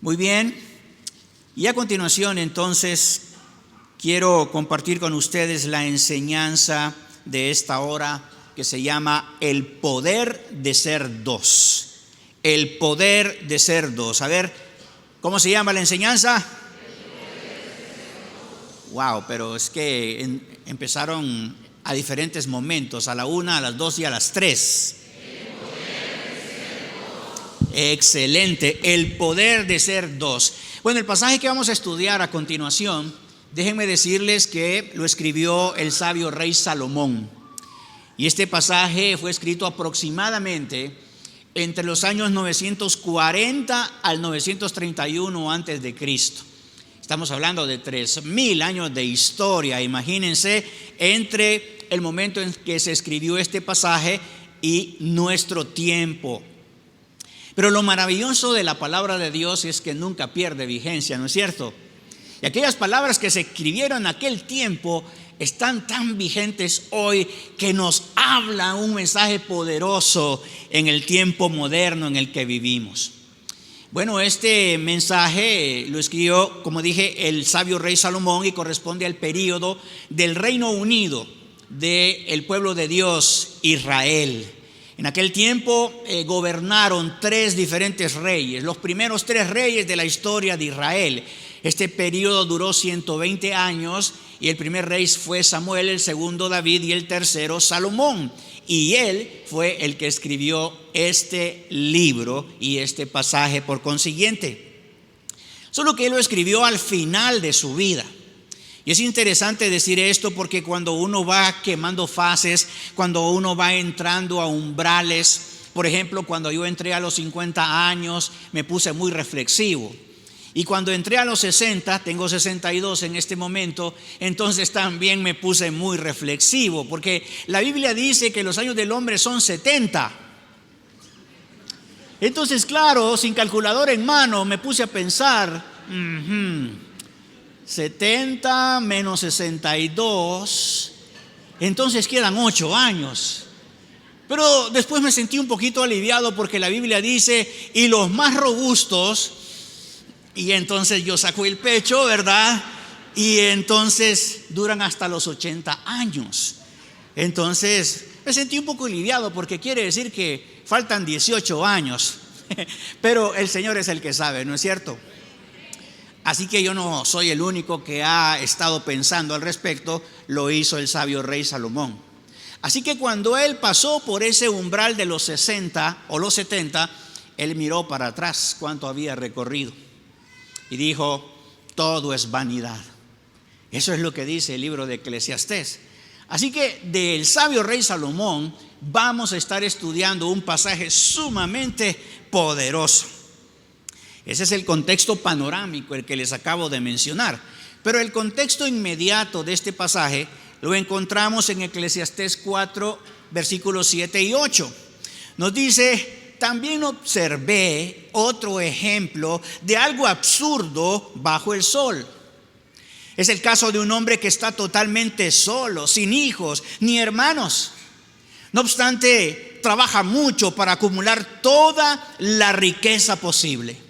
Muy bien, y a continuación entonces quiero compartir con ustedes la enseñanza de esta hora que se llama el poder de ser dos. El poder de ser dos. A ver, ¿cómo se llama la enseñanza? Wow, pero es que empezaron a diferentes momentos, a la 1, a las 2 y a las 3. Excelente, el poder de ser dos. Bueno, el pasaje que vamos a estudiar a continuación, déjenme decirles que lo escribió el sabio rey Salomón. Y este pasaje fue escrito aproximadamente entre los años 940 al 931 antes de Cristo. Estamos hablando de 3000 años de historia, imagínense, entre el momento en que se escribió este pasaje y nuestro tiempo. Pero lo maravilloso de la palabra de Dios es que nunca pierde vigencia, ¿no es cierto? Y aquellas palabras que se escribieron en aquel tiempo están tan vigentes hoy que nos hablan un mensaje poderoso en el tiempo moderno en el que vivimos. Bueno, este mensaje lo escribió, como dije, el sabio rey Salomón y corresponde al período del Reino Unido del pueblo de Dios, Israel. En aquel tiempo gobernaron 3 diferentes reyes, los primeros 3 reyes de la historia de Israel. Este periodo duró 120 años y el primer rey fue Samuel, el segundo David y el tercero Salomón. Y él fue el que escribió este libro y este pasaje por consiguiente. Solo que él lo escribió al final de su vida. Y es interesante decir esto porque cuando uno va quemando fases, cuando uno va entrando a umbrales, por ejemplo, cuando yo entré a los 50 años me puse muy reflexivo. Y cuando entré a los 60, tengo 62 en este momento, entonces también me puse muy reflexivo, porque la Biblia dice que los años del hombre son 70. Entonces, claro, sin calculadora en mano, me puse a pensar, 70 menos 62, entonces quedan 8 años. Pero después me sentí un poquito aliviado porque la Biblia dice, y los más robustos. Y entonces yo saco el pecho, ¿verdad? Y entonces duran hasta los 80 años. Entonces me sentí un poco aliviado porque quiere decir que faltan 18 años. Pero el Señor es el que sabe, ¿no es cierto? Así que yo no soy el único que ha estado pensando al respecto, lo hizo el sabio rey Salomón. Así que cuando él pasó por ese umbral de los 60 o los 70, él miró para atrás cuánto había recorrido. Y dijo, todo es vanidad. Eso es lo que dice el libro de Eclesiastés. Así que del sabio rey Salomón vamos a estar estudiando un pasaje sumamente poderoso. Ese es el contexto panorámico, el que les acabo de mencionar. Pero el contexto inmediato de este pasaje lo encontramos en Eclesiastés 4, versículos 7 y 8. Nos dice, también observé otro ejemplo de algo absurdo bajo el sol. Es el caso de un hombre que está totalmente solo, sin hijos ni hermanos. No obstante, trabaja mucho para acumular toda la riqueza posible.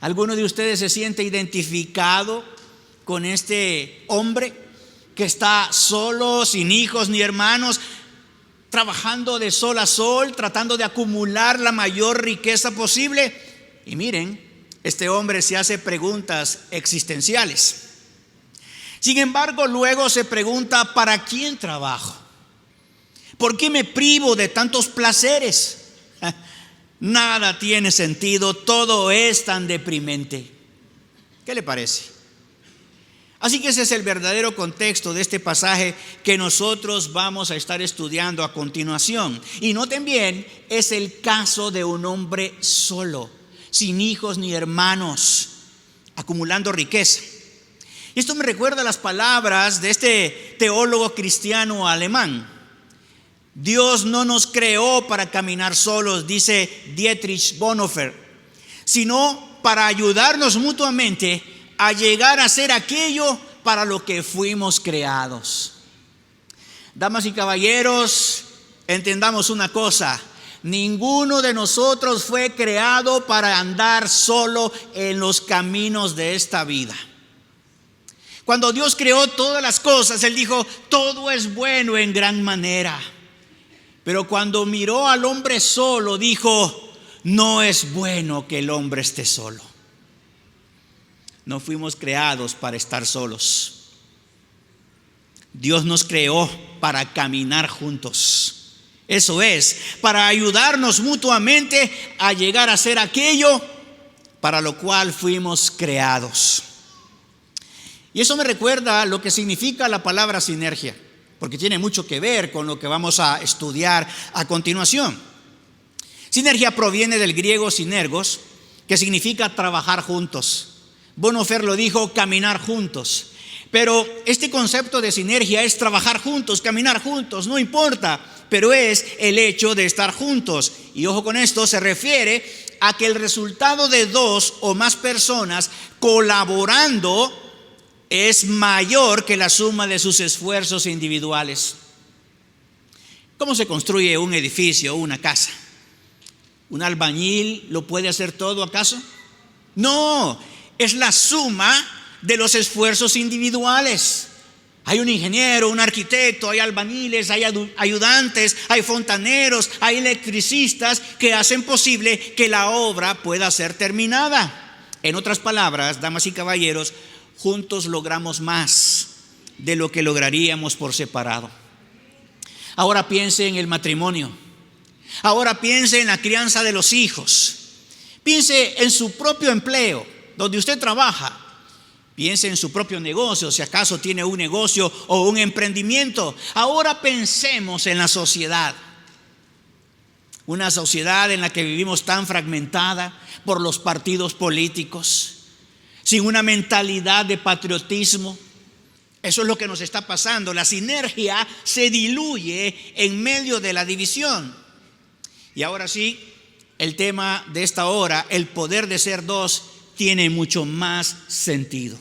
¿Alguno de ustedes se siente identificado con este hombre que está solo, sin hijos ni hermanos, trabajando de sol a sol, tratando de acumular la mayor riqueza posible? Y miren, este hombre se hace preguntas existenciales. Sin embargo, luego se pregunta, ¿para quién trabajo? ¿Por qué me privo de tantos placeres? Nada tiene sentido, todo es tan deprimente. ¿Qué le parece? Así que ese es el verdadero contexto de este pasaje que nosotros vamos a estar estudiando a continuación. Y noten bien, es el caso de un hombre solo, sin hijos ni hermanos, acumulando riqueza. Y esto me recuerda las palabras de este teólogo cristiano alemán. Dios no nos creó para caminar solos, dice Dietrich Bonhoeffer, sino para ayudarnos mutuamente a llegar a ser aquello para lo que fuimos creados. Damas y caballeros, entendamos una cosa: Ninguno de nosotros fue creado para andar solo en los caminos de esta vida. Cuando Dios creó todas las cosas, Él dijo, todo es bueno en gran manera. Pero cuando miró al hombre solo, dijo, no es bueno que el hombre esté solo. No fuimos creados para estar solos. Dios nos creó para caminar juntos. Eso es, para ayudarnos mutuamente a llegar a ser aquello para lo cual fuimos creados. Y eso me recuerda lo que significa la palabra sinergia, porque tiene mucho que ver con lo que vamos a estudiar a continuación. Sinergia proviene del griego sinergos, que significa trabajar juntos. Bonhoeffer lo dijo, caminar juntos. Pero este concepto de sinergia es trabajar juntos, caminar juntos, no importa, pero es el hecho de estar juntos. Y ojo con esto, se refiere a que el resultado de dos o más personas colaborando es mayor que la suma de sus esfuerzos individuales. ¿Cómo se construye un edificio o una casa? ¿Un albañil lo puede hacer todo acaso? No, es la suma de los esfuerzos individuales. Hay un ingeniero, un arquitecto, hay albañiles, hay ayudantes, hay fontaneros, hay electricistas que hacen posible que la obra pueda ser terminada. En otras palabras, damas y caballeros, juntos logramos más de lo que lograríamos por separado. Ahora piense en el matrimonio. Ahora piense en la crianza de los hijos. Piense en su propio empleo, donde usted trabaja. Piense en su propio negocio, si acaso tiene un negocio o un emprendimiento. Ahora pensemos en la sociedad. Una sociedad en la que vivimos tan fragmentada por los partidos políticos, sin una mentalidad de patriotismo. Eso es lo que nos está pasando. La sinergia se diluye en medio de la división. Y ahora sí, el tema de esta hora, el poder de ser dos, tiene mucho más sentido.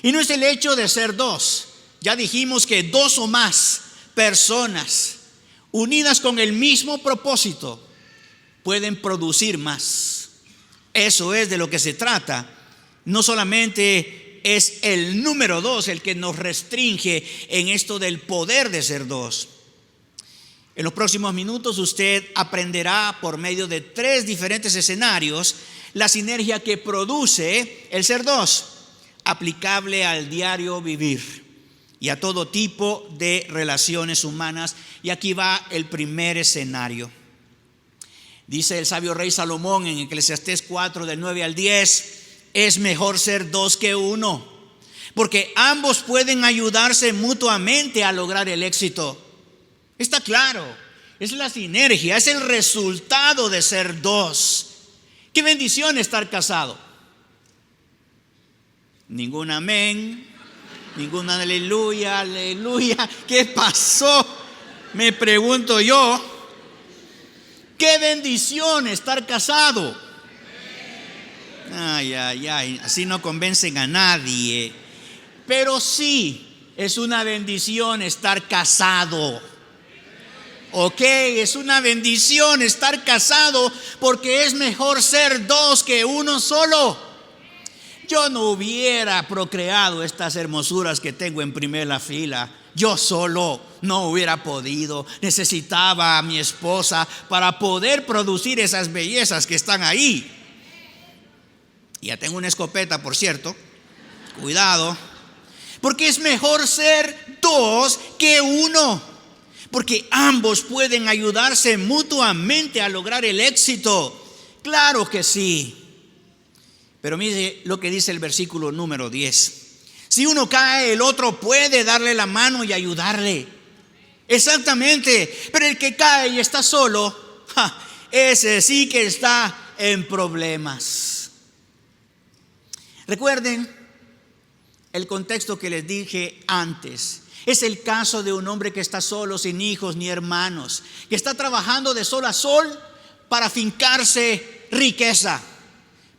Y no es el hecho de ser dos. Ya dijimos que dos o más personas unidas con el mismo propósito pueden producir más. Eso es de lo que se trata. No solamente es el número dos el que nos restringe en esto del poder de ser dos. En los próximos minutos usted aprenderá por medio de 3 diferentes escenarios la sinergia que produce el ser dos, aplicable al diario vivir y a todo tipo de relaciones humanas. Y aquí va el primer escenario. Dice el sabio rey Salomón en Eclesiastés 4, del 9 al 10, es mejor ser dos que uno, porque ambos pueden ayudarse mutuamente a lograr el éxito. Está claro, es la sinergia, es el resultado de ser dos. Qué bendición estar casado. Ningún amén, ningún aleluya, aleluya. ¿Qué pasó? Me pregunto yo. Qué bendición estar casado. Ay, ay, ay, así no convencen a nadie. Pero sí, es una bendición estar casado. Ok, es una bendición estar casado porque es mejor ser dos que uno solo. Yo no hubiera procreado estas hermosuras que tengo en primera fila. Yo solo no hubiera podido. Necesitaba a mi esposa para poder producir esas bellezas que están ahí. Ya tengo una escopeta, por cierto. Cuidado. Porque es mejor ser dos que uno. Porque ambos pueden ayudarse mutuamente a lograr el éxito. Claro que sí. Pero mire lo que dice el versículo número 10. Si uno cae, el otro puede darle la mano y ayudarle. Exactamente. Pero el que cae y está solo, ese sí que está en problemas. Recuerden el contexto que les dije antes. Es el caso de un hombre que está solo, sin hijos ni hermanos, que está trabajando de sol a sol para fincarse riqueza,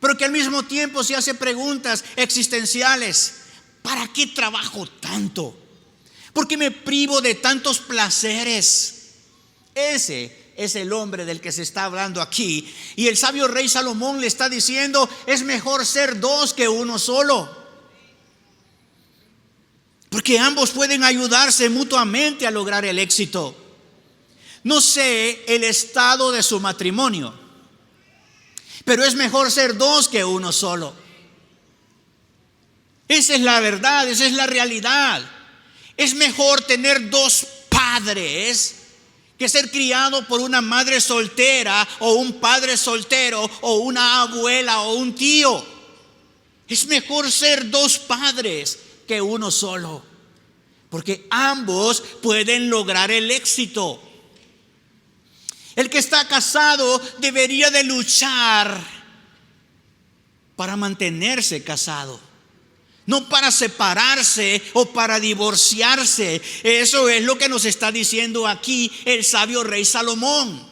pero que al mismo tiempo se hace preguntas existenciales. ¿Para qué trabajo tanto? ¿Por qué me privo de tantos placeres? Ese es el hombre del que se está hablando aquí. Y el sabio rey Salomón le está diciendo: es mejor ser dos que uno solo, porque ambos pueden ayudarse mutuamente a lograr el éxito. No sé el estado de su matrimonio, pero es mejor ser dos que uno solo. Esa es la verdad, esa es la realidad. Es mejor tener dos padres que ser criado por una madre soltera o un padre soltero o una abuela o un tío. Es mejor ser dos padres que uno solo, porque ambos pueden lograr el éxito. El que está casado debería de luchar para mantenerse casado, no para separarse o para divorciarse. Eso es lo que nos está diciendo aquí el sabio rey Salomón.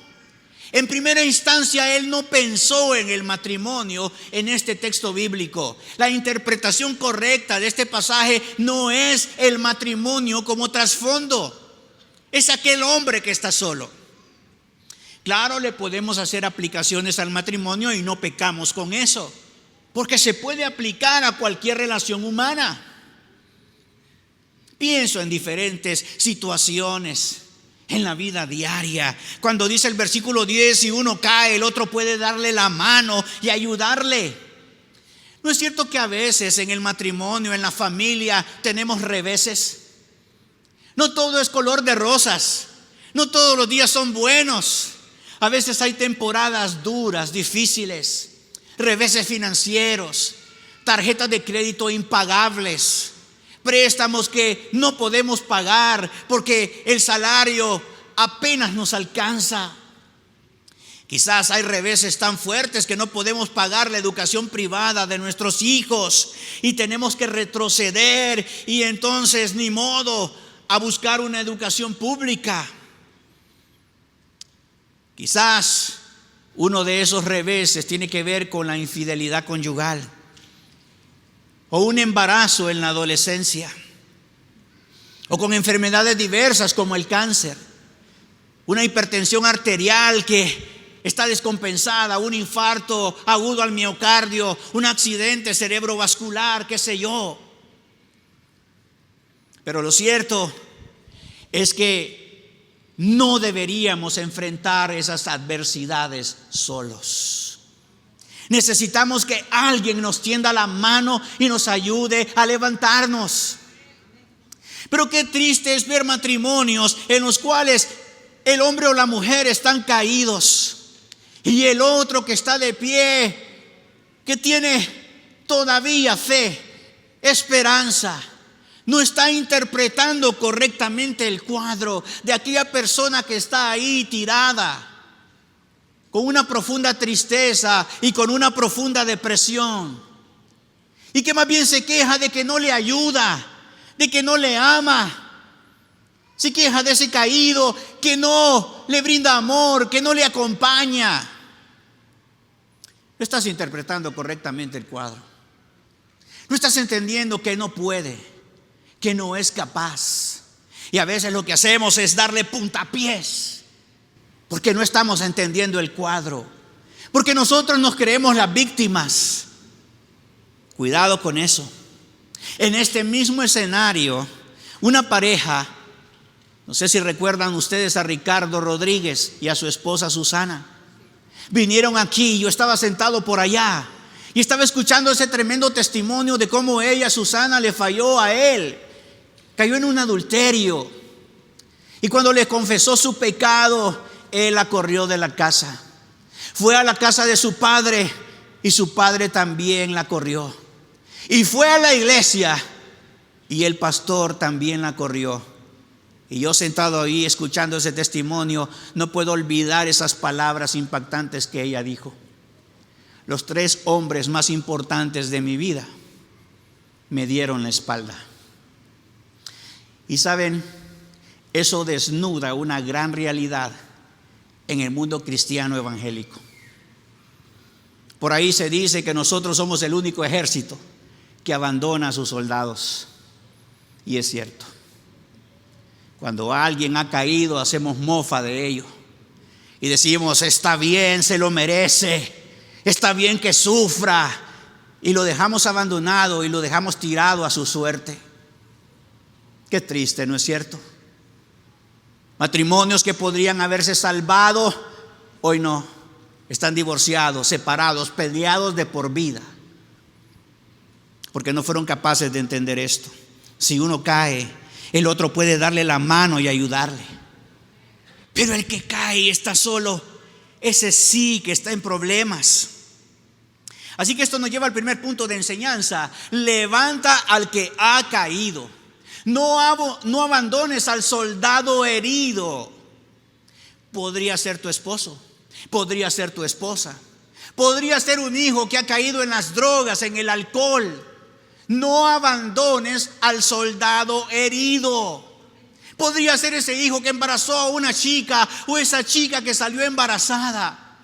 En primera instancia, él no pensó en el matrimonio en este texto bíblico. La interpretación correcta de este pasaje no es el matrimonio como trasfondo, es aquel hombre que está solo. Claro, le podemos hacer aplicaciones al matrimonio y no pecamos con eso, porque se puede aplicar a cualquier relación humana. Pienso en diferentes situaciones en la vida diaria. Cuando dice el versículo 10, si uno cae, el otro puede darle la mano y ayudarle. ¿No es cierto que a veces en el matrimonio, en la familia, tenemos reveses? No todo es color de rosas, no todos los días son buenos. A veces hay temporadas duras, difíciles, reveses financieros, tarjetas de crédito impagables, préstamos que no podemos pagar porque el salario apenas nos alcanza. Quizás hay reveses tan fuertes que no podemos pagar la educación privada de nuestros hijos y tenemos que retroceder y entonces ni modo a buscar una educación pública. Quizás uno de esos reveses tiene que ver con la infidelidad conyugal o un embarazo en la adolescencia o con enfermedades diversas como el cáncer, una hipertensión arterial que está descompensada, un infarto agudo al miocardio, un accidente cerebrovascular, qué sé yo. Pero lo cierto es que no deberíamos enfrentar esas adversidades solos. Necesitamos que alguien nos tienda la mano y nos ayude a levantarnos. Pero qué triste es ver matrimonios en los cuales el hombre o la mujer están caídos y el otro que está de pie, que tiene todavía fe, esperanza, no está interpretando correctamente el cuadro de aquella persona que está ahí tirada, con una profunda tristeza y con una profunda depresión, y que más bien se queja de que no le ayuda, de que no le ama, se queja de ese caído que no le brinda amor, que no le acompaña. No estás interpretando correctamente el cuadro. No estás entendiendo que no puede, que no es capaz. Y a veces lo que hacemos es darle puntapiés, porque no estamos entendiendo el cuadro, porque nosotros nos creemos las víctimas. Cuidado con eso. En este mismo escenario, una pareja, no sé si recuerdan ustedes a Ricardo Rodríguez y a su esposa Susana, vinieron aquí. Yo estaba sentado por allá y estaba escuchando ese tremendo testimonio de cómo ella, Susana, le falló a él. Cayó en un adulterio, y cuando le confesó su pecado, él la corrió de la casa. Fue a la casa de su padre y su padre también la corrió. Y fue a la iglesia y el pastor también la corrió. Y yo sentado ahí escuchando ese testimonio, no puedo olvidar esas palabras impactantes que ella dijo. Los 3 hombres más importantes de mi vida me dieron la espalda. Y saben, eso desnuda una gran realidad en el mundo cristiano evangélico. Por ahí se dice que nosotros somos el único ejército que abandona a sus soldados. Y es cierto. Cuando alguien ha caído, hacemos mofa de ello. Y decimos, está bien, se lo merece, está bien que sufra. Y lo dejamos abandonado y lo dejamos tirado a su suerte. Qué triste, ¿no es cierto? Matrimonios que podrían haberse salvado, hoy no. Están divorciados, separados, peleados de por vida. Porque no fueron capaces de entender esto. Si uno cae, el otro puede darle la mano y ayudarle. Pero el que cae y está solo, ese sí que está en problemas. Así que esto nos lleva al primer punto de enseñanza. Levanta al que ha caído. No abandones al soldado herido. Podría ser tu esposo, podría ser tu esposa, podría ser un hijo que ha caído en las drogas, en el alcohol. No abandones al soldado herido. Podría ser ese hijo que embarazó a una chica o esa chica que salió embarazada.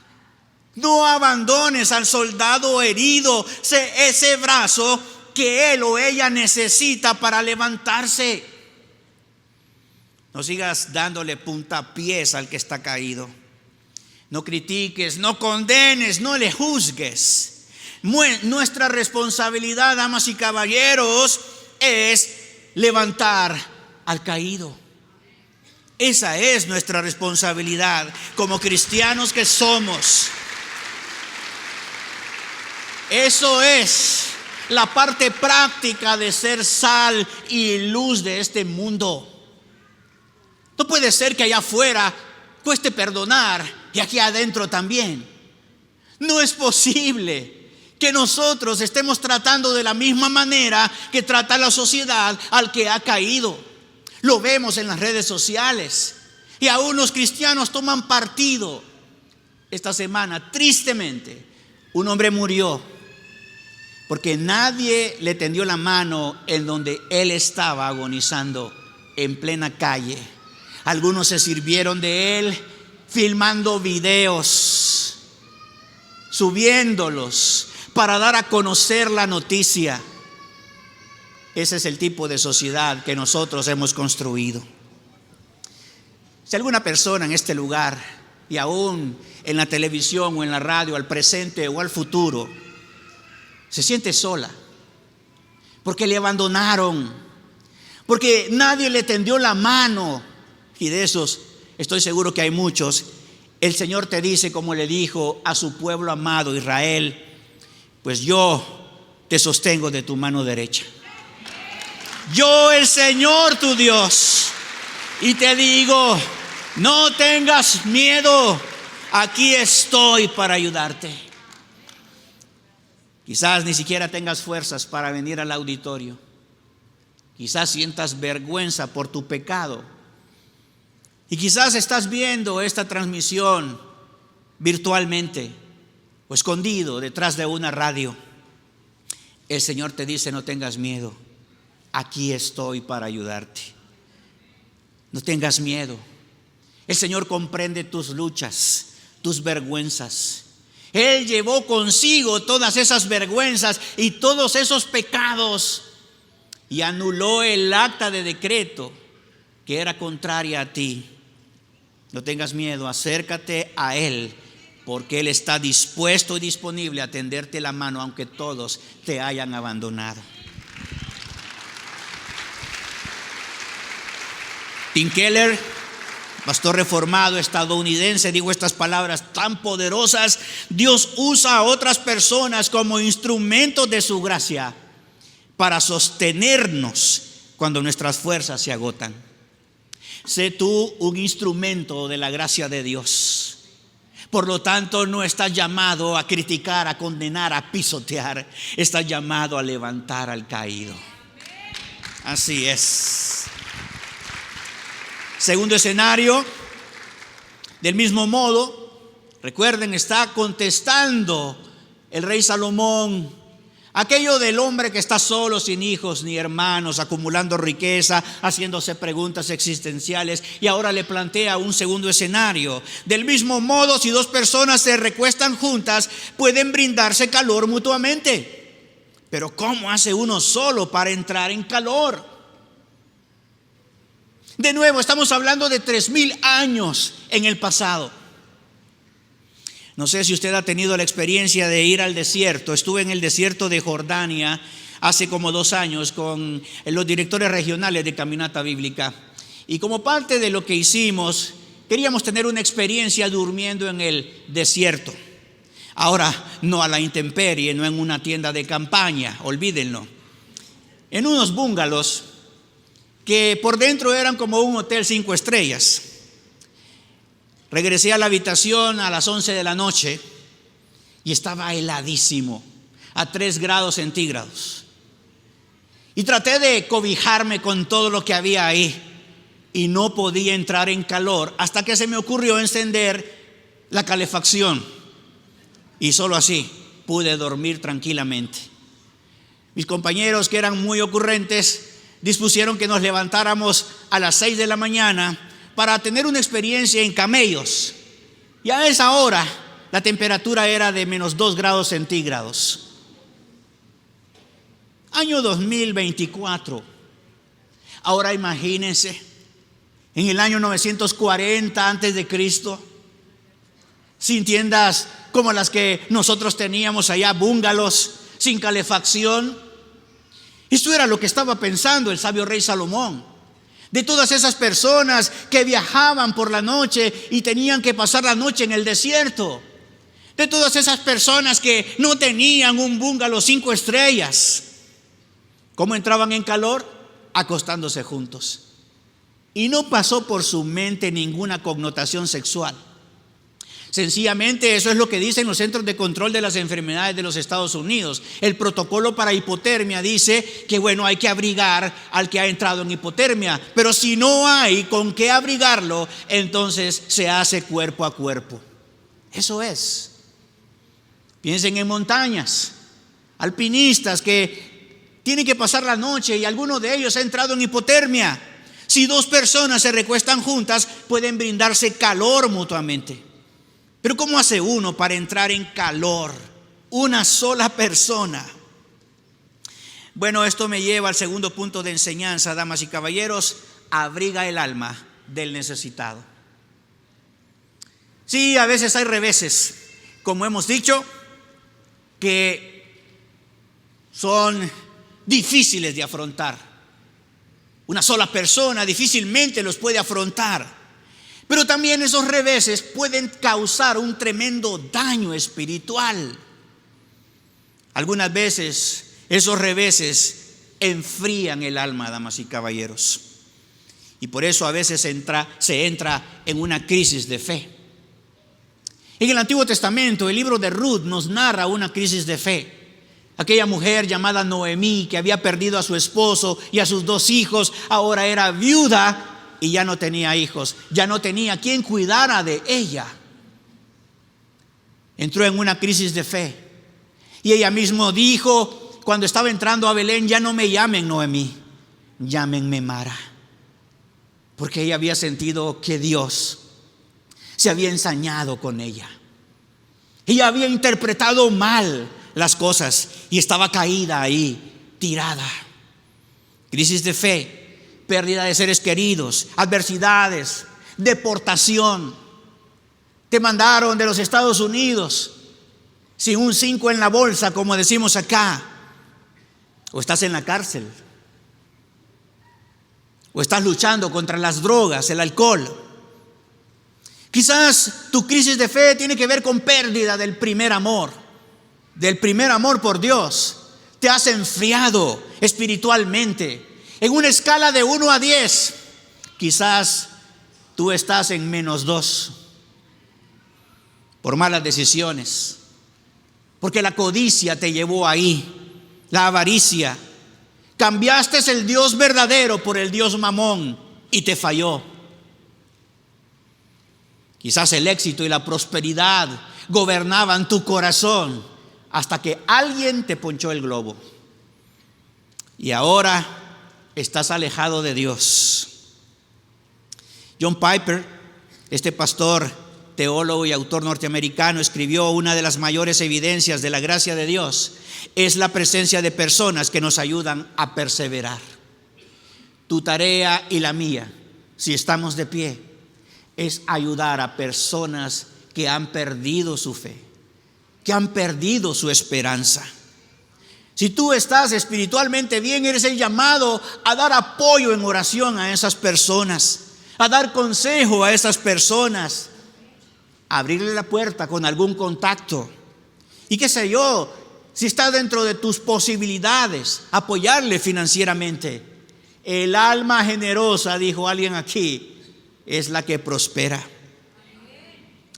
No abandones al soldado herido, ese brazo que él o ella necesita para levantarse. No sigas dándole puntapiés al que está caído. No critiques, no condenes, no le juzgues. Nuestra responsabilidad, damas y caballeros, es levantar al caído. Esa es nuestra responsabilidad como cristianos que somos. Eso es la parte práctica de ser sal y luz de este mundo. No puede ser que allá afuera cueste perdonar y aquí adentro también. No es posible que nosotros estemos tratando de la misma manera que trata la sociedad al que ha caído. Lo vemos en las redes sociales y aún los cristianos toman partido. Esta semana, tristemente, un hombre murió porque nadie le tendió la mano en donde él estaba agonizando en plena calle. Algunos se sirvieron de él filmando videos, subiéndolos para dar a conocer la noticia. Ese es el tipo de sociedad que nosotros hemos construido. Si alguna persona en este lugar y aún en la televisión o en la radio, al presente o al futuro, se siente sola porque le abandonaron, porque nadie le tendió la mano, y de esos estoy seguro que hay muchos, el Señor te dice, como le dijo a su pueblo amado Israel: pues yo te sostengo de tu mano derecha. Yo, el Señor tu Dios, y te digo, no tengas miedo, aquí estoy para ayudarte. Quizás ni siquiera tengas fuerzas para venir al auditorio. Quizás sientas vergüenza por tu pecado. Y quizás estás viendo esta transmisión virtualmente o escondido detrás de una radio. El Señor te dice: no tengas miedo, aquí estoy para ayudarte. No tengas miedo. El Señor comprende tus luchas, tus vergüenzas. Él llevó consigo todas esas vergüenzas y todos esos pecados y anuló el acta de decreto que era contraria a ti. No tengas miedo, acércate a Él, porque Él está dispuesto y disponible a tenderte la mano, aunque todos te hayan abandonado. Tim Keller, pastor reformado estadounidense, dijo estas palabras tan poderosas: Dios usa a otras personas como instrumentos de su gracia para sostenernos cuando nuestras fuerzas se agotan. Sé tú un instrumento de la gracia de Dios. Por lo tanto, no estás llamado a criticar, a condenar, a pisotear. Estás llamado a levantar al caído. Así es. Segundo escenario, del mismo modo, recuerden, está contestando el rey Salomón aquello del hombre que está solo, sin hijos ni hermanos, acumulando riqueza, haciéndose preguntas existenciales, y ahora le plantea un segundo escenario. Del mismo modo, si dos personas se recuestan juntas, pueden brindarse calor mutuamente. Pero ¿cómo hace uno solo para entrar en calor? De nuevo, estamos hablando de 3000 años en el pasado. No sé si usted ha tenido la experiencia de ir al desierto. Estuve en el desierto de Jordania hace como 2 años con los directores regionales de Caminata Bíblica. Y como parte de lo que hicimos, queríamos tener una experiencia durmiendo en el desierto. Ahora, no a la intemperie, no en una tienda de campaña, olvídenlo. En unos bungalows que por dentro eran como un hotel 5 estrellas. Regresé a la habitación a las 11 de la noche y estaba heladísimo, a 3 grados centígrados. Y traté de cobijarme con todo lo que había ahí y no podía entrar en calor hasta que se me ocurrió encender la calefacción. Y solo así pude dormir tranquilamente. Mis compañeros, que eran muy ocurrentes, dispusieron que nos levantáramos a las 6 de la mañana para tener una experiencia en camellos. Y a esa hora la temperatura era de menos 2 grados centígrados. Año 2024. Ahora imagínense, en el año 940 antes de Cristo, sin tiendas como las que nosotros teníamos allá, búngalos, sin calefacción. Esto era lo que estaba pensando el sabio rey Salomón. De todas esas personas que viajaban por la noche y tenían que pasar la noche en el desierto. De todas esas personas que no tenían un bungalow 5 estrellas. ¿Cómo entraban en calor? Acostándose juntos. Y no pasó por su mente ninguna connotación sexual. Sencillamente eso es lo que dicen los Centros de Control de las Enfermedades de los Estados Unidos. El protocolo para hipotermia dice que hay que abrigar al que ha entrado en hipotermia. Pero si no hay con qué abrigarlo, entonces se hace cuerpo a cuerpo. Eso es. Piensen en montañas, alpinistas que tienen que pasar la noche y alguno de ellos ha entrado en hipotermia. Si 2 personas se recuestan juntas, pueden brindarse calor mutuamente. Pero ¿cómo hace uno para entrar en calor? Una sola persona. Bueno, esto me lleva al segundo punto de enseñanza, damas y caballeros. Abriga el alma del necesitado. Sí, a veces hay reveses, como hemos dicho, que son difíciles de afrontar. Una sola persona difícilmente los puede afrontar. Pero también esos reveses pueden causar un tremendo daño espiritual. Algunas veces esos reveses enfrían el alma, damas y caballeros. Y por eso a veces se entra en una crisis de fe. En el Antiguo Testamento, el libro de Ruth nos narra una crisis de fe. Aquella mujer llamada Noemí, que había perdido a su esposo y a sus 2 hijos, ahora era viuda y ya no tenía hijos, ya no tenía quien cuidara de ella. Entró en una crisis de fe. Y ella misma dijo, cuando estaba entrando a Belén: ya no me llamen Noemí, llámenme Mara. Porque ella había sentido que Dios se había ensañado con ella. Ella había interpretado mal las cosas y estaba caída ahí, tirada. Crisis de fe. Pérdida de seres queridos, adversidades, deportación. Te mandaron de los Estados Unidos sin un 5 en la bolsa, como decimos acá. O estás en la cárcel. O estás luchando contra las drogas, el alcohol. Quizás tu crisis de fe tiene que ver con pérdida del primer amor por Dios. Te has enfriado espiritualmente. En una escala de 1 a 10, quizás tú estás en -2 por malas decisiones, porque la codicia te llevó ahí, la avaricia. Cambiaste el Dios verdadero por el Dios Mamón y te falló. Quizás el éxito y la prosperidad gobernaban tu corazón hasta que alguien te ponchó el globo. Y ahora estás alejado de Dios. John Piper, este pastor, teólogo y autor norteamericano, escribió: una de las mayores evidencias de la gracia de Dios es la presencia de personas que nos ayudan a perseverar. Tu tarea y la mía, si estamos de pie, es ayudar a personas que han perdido su fe, que han perdido su esperanza. Si tú estás espiritualmente bien, eres el llamado a dar apoyo en oración a esas personas, a dar consejo a esas personas, a abrirle la puerta con algún contacto. Y qué sé yo, si está dentro de tus posibilidades, apoyarle financieramente. El alma generosa, dijo alguien aquí, es la que prospera.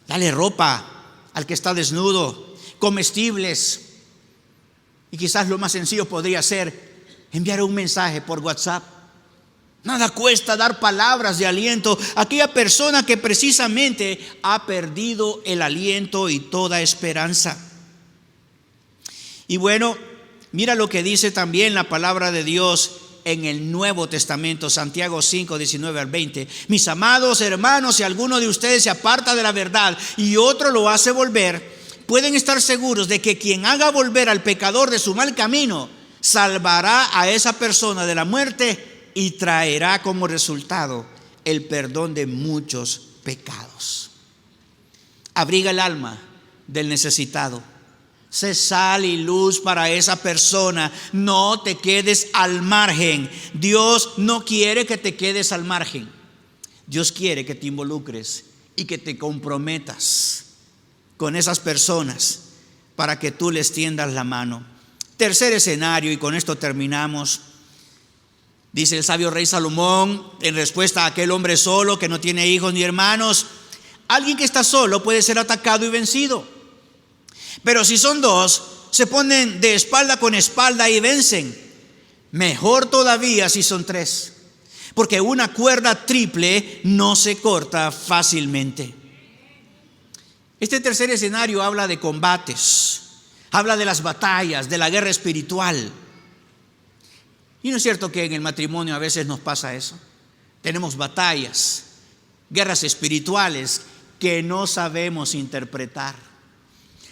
Dale ropa al que está desnudo, comestibles. Y quizás lo más sencillo podría ser enviar un mensaje por WhatsApp. Nada cuesta dar palabras de aliento a aquella persona que precisamente ha perdido el aliento y toda esperanza. Y bueno, mira lo que dice también la palabra de Dios en el Nuevo Testamento, Santiago 5, 19 al 20. Mis amados hermanos, si alguno de ustedes se aparta de la verdad y otro lo hace volver, pueden estar seguros de que quien haga volver al pecador de su mal camino, salvará a esa persona de la muerte y traerá como resultado el perdón de muchos pecados. Abriga el alma del necesitado. Sé sal y luz para esa persona. No te quedes al margen. Dios no quiere que te quedes al margen. Dios quiere que te involucres y que te comprometas con esas personas para que tú les tiendas la mano. Tercer escenario, y con esto terminamos. Dice el sabio rey Salomón en respuesta a aquel hombre solo que no tiene hijos ni hermanos: alguien que está solo puede ser atacado y vencido, pero si son dos, se ponen de espalda con espalda y vencen. Mejor todavía si son tres, porque una cuerda triple no se corta fácilmente. Este tercer escenario habla de combates, habla de las batallas, de la guerra espiritual. ¿Y no es cierto que en el matrimonio a veces nos pasa eso? Tenemos batallas, guerras espirituales que no sabemos interpretar.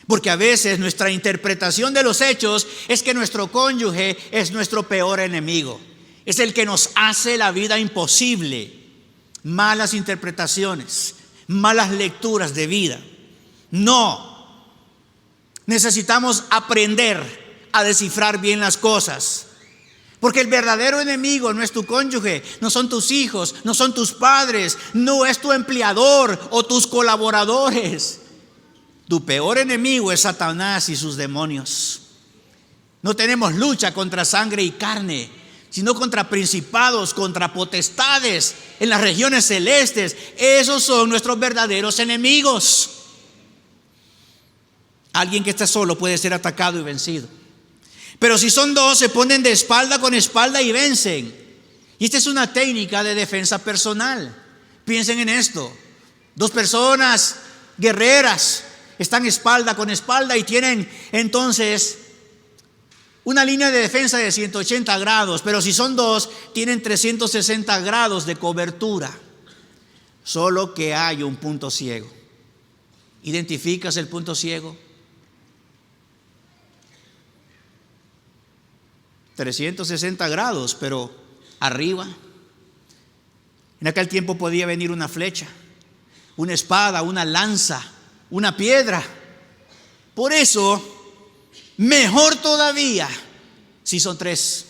Porque a veces nuestra interpretación de los hechos es que nuestro cónyuge es nuestro peor enemigo. Es el que nos hace la vida imposible. Malas interpretaciones, malas lecturas de vida. No. Necesitamos aprender a descifrar bien las cosas. Porque el verdadero enemigo no es tu cónyuge, no son tus hijos, no son tus padres, no es tu empleador o tus colaboradores. Tu peor enemigo es Satanás y sus demonios. No tenemos lucha contra sangre y carne, sino contra principados, contra potestades en las regiones celestes. Esos son nuestros verdaderos enemigos. Alguien que está solo puede ser atacado y vencido, pero si son dos, se ponen de espalda con espalda y vencen. Y esta es una técnica de defensa personal. Piensen en esto: dos personas guerreras están espalda con espalda y tienen entonces una línea de defensa de 180 grados, pero si son dos, tienen 360 grados de cobertura. Solo que hay un punto ciego. ¿Identificas el punto ciego? 360 grados, pero arriba. En aquel tiempo podía venir una flecha, una espada, una lanza, una piedra. Por eso, mejor todavía si son tres,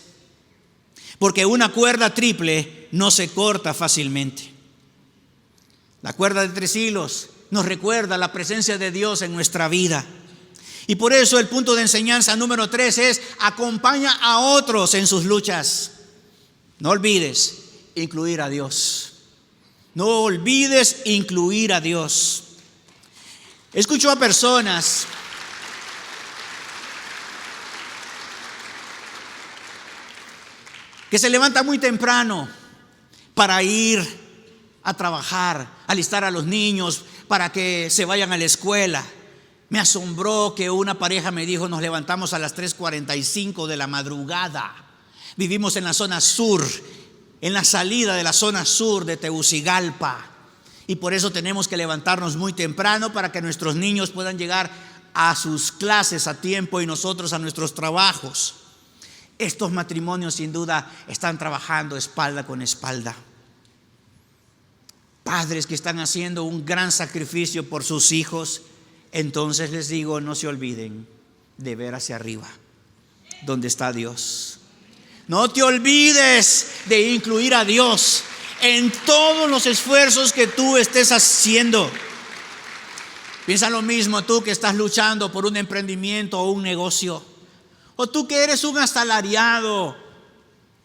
porque una cuerda triple no se corta fácilmente. La cuerda de 3 hilos nos recuerda la presencia de Dios en nuestra vida. Y por eso el punto de enseñanza número 3 es: acompaña a otros en sus luchas. No olvides incluir a Dios. No olvides incluir a Dios. Escucho a personas que se levantan muy temprano para ir a trabajar, alistar a los niños para que se vayan a la escuela. Me asombró que una pareja me dijo: nos levantamos a las 3:45 de la madrugada. Vivimos en la zona sur, en la salida de la zona sur de Tegucigalpa, y por eso tenemos que levantarnos muy temprano para que nuestros niños puedan llegar a sus clases a tiempo y nosotros a nuestros trabajos. Estos matrimonios sin duda están trabajando espalda con espalda. padres que están haciendo un gran sacrificio por sus hijos, entonces les digo, no se olviden de ver hacia arriba, donde está Dios. No te olvides de incluir a Dios en todos los esfuerzos que tú estés haciendo. Piensa lo mismo tú que estás luchando por un emprendimiento o un negocio, o tú que eres un asalariado.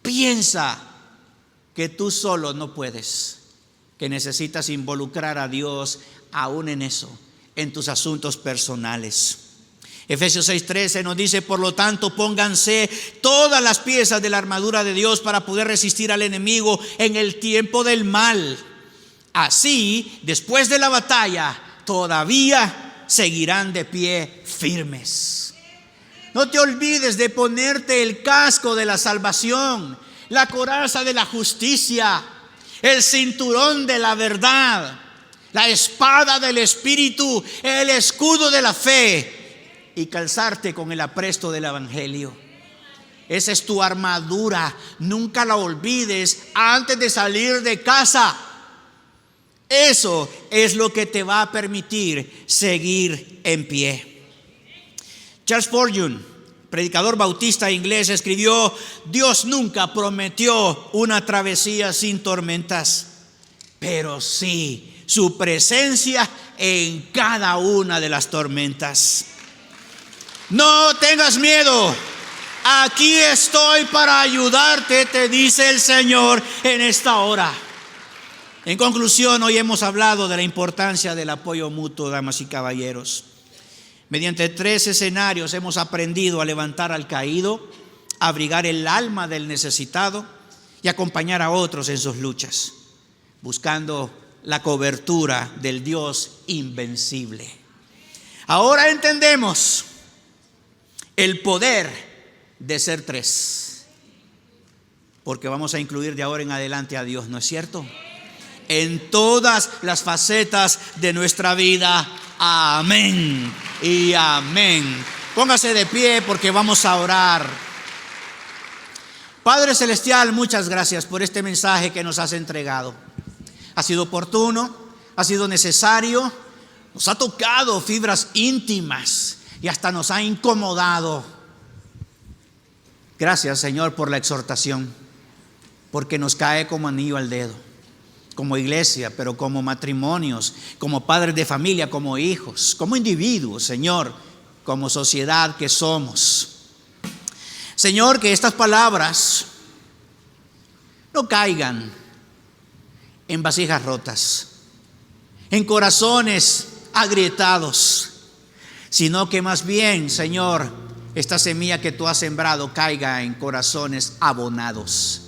Piensa que tú solo no puedes, que necesitas involucrar a Dios aún en eso, en tus asuntos personales. Efesios 6:13 nos dice: por lo tanto, pónganse todas las piezas de la armadura de Dios para poder resistir al enemigo en el tiempo del mal. Así, después de la batalla, todavía seguirán de pie firmes. No te olvides de ponerte el casco de la salvación, la coraza de la justicia, el cinturón de la verdad, la espada del Espíritu, el escudo de la fe, y calzarte con el apresto del Evangelio. Esa es tu armadura. Nunca la olvides antes de salir de casa. Eso es lo que te va a permitir seguir en pie. Charles Spurgeon, predicador bautista inglés, escribió: Dios nunca prometió una travesía sin tormentas, pero sí su presencia en cada una de las tormentas. No tengas miedo, aquí estoy para ayudarte, te dice el Señor en esta hora. En conclusión, hoy hemos hablado de la importancia del apoyo mutuo, damas y caballeros. Mediante 3 escenarios hemos aprendido a levantar al caído, a abrigar el alma del necesitado y acompañar a otros en sus luchas, buscando la cobertura del Dios invencible. Ahora entendemos el poder de ser 3, porque vamos a incluir de ahora en adelante a Dios, ¿no es cierto? En todas las facetas de nuestra vida. Amén y amén. Póngase de pie porque vamos a orar. Padre Celestial, muchas gracias por este mensaje que nos has entregado. Ha sido oportuno, ha sido necesario, nos ha tocado fibras íntimas y hasta nos ha incomodado. Gracias, Señor, por la exhortación, porque nos cae como anillo al dedo, como iglesia, pero como matrimonios, como padres de familia, como hijos, como individuos, Señor, como sociedad que somos. Señor, que estas palabras no caigan en vasijas rotas, en corazones agrietados, sino que más bien, Señor, esta semilla que tú has sembrado caiga en corazones abonados,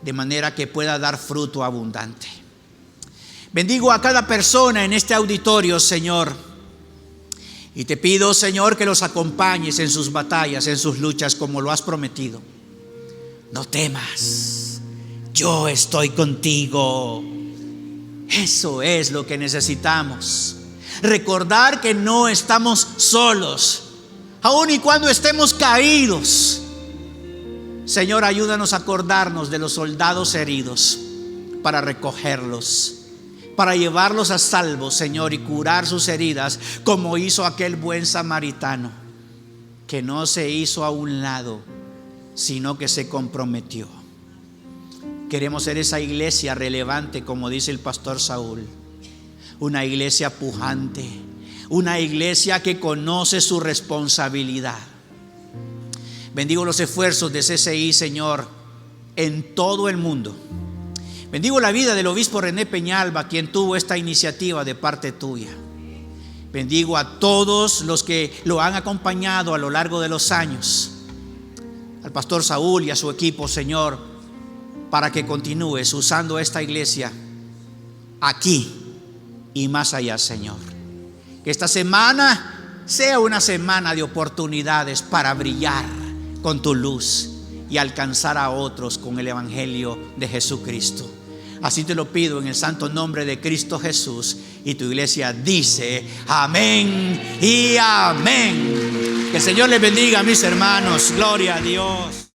de manera que pueda dar fruto abundante. Bendigo a cada persona en este auditorio, Señor, y te pido, Señor, que los acompañes en sus batallas, en sus luchas, como lo has prometido. No temas, yo estoy contigo. Eso es lo que necesitamos. Recordar que no estamos solos, aun y cuando estemos caídos. Señor, ayúdanos a acordarnos de los soldados heridos para recogerlos, para llevarlos a salvo, Señor, y curar sus heridas, como hizo aquel buen samaritano, que no se hizo a un lado, sino que se comprometió. Queremos ser esa iglesia relevante, como dice el pastor Saúl. Una iglesia pujante, una iglesia que conoce su responsabilidad. Bendigo los esfuerzos de CCI, Señor, en todo el mundo. Bendigo la vida del obispo René Peñalba, quien tuvo esta iniciativa de parte tuya. Bendigo a todos los que lo han acompañado a lo largo de los años. Al pastor Saúl y a su equipo, Señor, para que continúes usando esta iglesia aquí y más allá, Señor. Que esta semana sea una semana de oportunidades para brillar con tu luz y alcanzar a otros con el evangelio de Jesucristo. Así te lo pido en el santo nombre de Cristo Jesús. Y tu iglesia dice amén y amén. Que el Señor les bendiga, mis hermanos. Gloria a Dios.